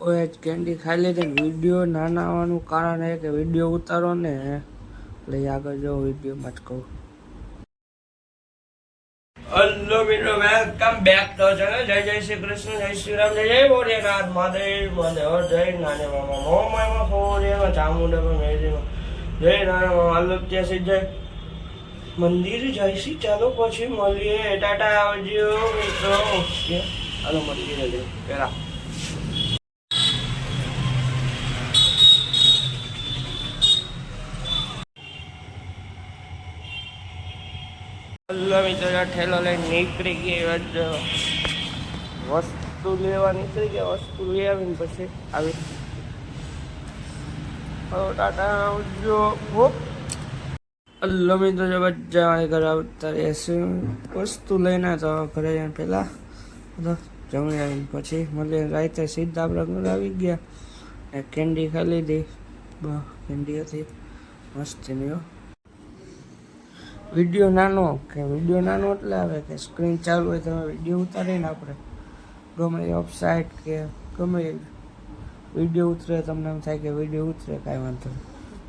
ઓએ કેન્ડી ખાઈ લીધી ને વિડીયો નાના આવવાનું કારણ એ કે વિડીયો ઉતારો ને એટલે આગળ જો વિડીયોમાં જ કહું. હેલો મિત્રો, વેલકમ બેક તો ચેનલ. જય જય શ્રી કૃષ્ણ, જય શ્રી રામ, જય જય ભોળેનાથ, મહાદેવ મહાદેવ, જય નાને મામા મોમામાં ફોરેમાં ચામુંડામાં મેરીમાં, જય નાના મામા આલોક્ય સિદ્ધ મંદિર જઈશી. ચાલો પછી મળીએ. ટાટા, આવજો મિત્રો. હાલો મંદિરે જઈએ પેલા. હેલો મિત્રો, ઠેલો લઈને નીકળી ગઈ, વસ્તુ લેવા નીકળી ગયા. વસ્તુ લઈ આવીને પછી આવી. ટાટા, આવજો. હેલો મિત્રો, જો બધા ઘરે આવતા રહેશે. વસ્તુ લઈને તો ઘરે જઈને પહેલા જમી આવીને પછી મળીને રાતે સીધા આપણે ઘરે આવી ગયા. કેન્ડી ખાઈ લીધી. કેન્ડી હતી મસ્તીની. વિડીયો નાનો એટલે આવે કે સ્ક્રીન ચાલુ હોય તો વિડીયો ઉતારીને આપણે ગમે એ ઓફસાઇડ કે ગમે વિડીયો ઉતરે, તમને એમ થાય કે વિડીયો ઉતરે, કાંઈ વાંધો નહીં.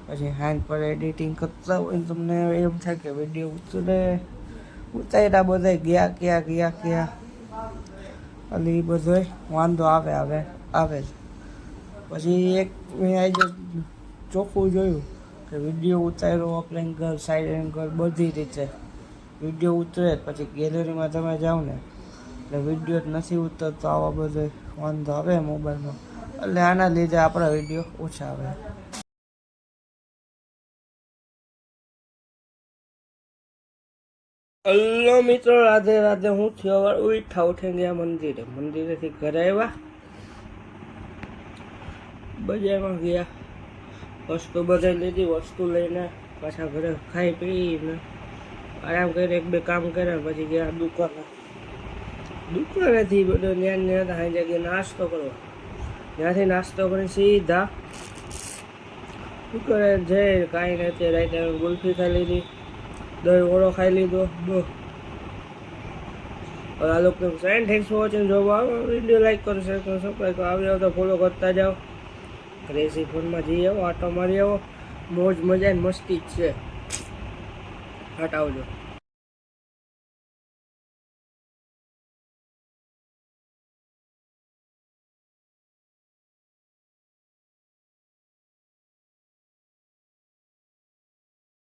પછી હેન્ડ પર એડિટિંગ કરતા હોય તમને એમ થાય કે વિડીયો ઉતાર્યા બધા ગયા એટલે એ બધો વાંધો આવે જ. પછી એક મેં આજે ચોખ્ખું જોયું કે વિડીયો ઉતાર્યો, અપ એંગલ, સાઈડ એંગલ, બધી રીતે વિડીયો ઉતરે. પછી ગેલેરીમાં તમે જાઓ ને એટલે વિડીયો જ નથી ઉતરતો. આવા બધો વાંધો આવે મોબાઈલમાં, એટલે આના લીધે આપણા વિડીયો ઓછા આવે. હેલો મિત્રો, રાધે રાધે. હું થયો ઉઠીને ગયા મંદિરેથી ઘરે આવ્યા, બજારમાં ગયા, વસ્તુ બધા લીધી. વસ્તુ લઈને પાછા ઘરે ખાઈ પીને આરામ કરીને એક બે કામ કર્યા. પછી ગયા દુકાનેથી બધો ત્યાં જગ્યાએ નાસ્તો કરવા. ત્યાંથી નાસ્તો કરી સીધા દુકાને જઈ. કાંઈ નથી, રાતે ગુલ્ફી ખાઈ લીધી, દહીં ઓળો ખાઈ લીધો. આ લોકો થેન્ક્સ ફોર વોચિંગ. જો વિડીયો લાઈક કરો, શેર કરો, સબસ્ક્રાઈબ કરો. આવ્યો તો ફોલો કરતા જાઓ. ક્રેઝી ફોનમાં જઈ આવો, આટો મારી આવો. મોજ મજા ને મસ્તી જ છે. હટાવજો.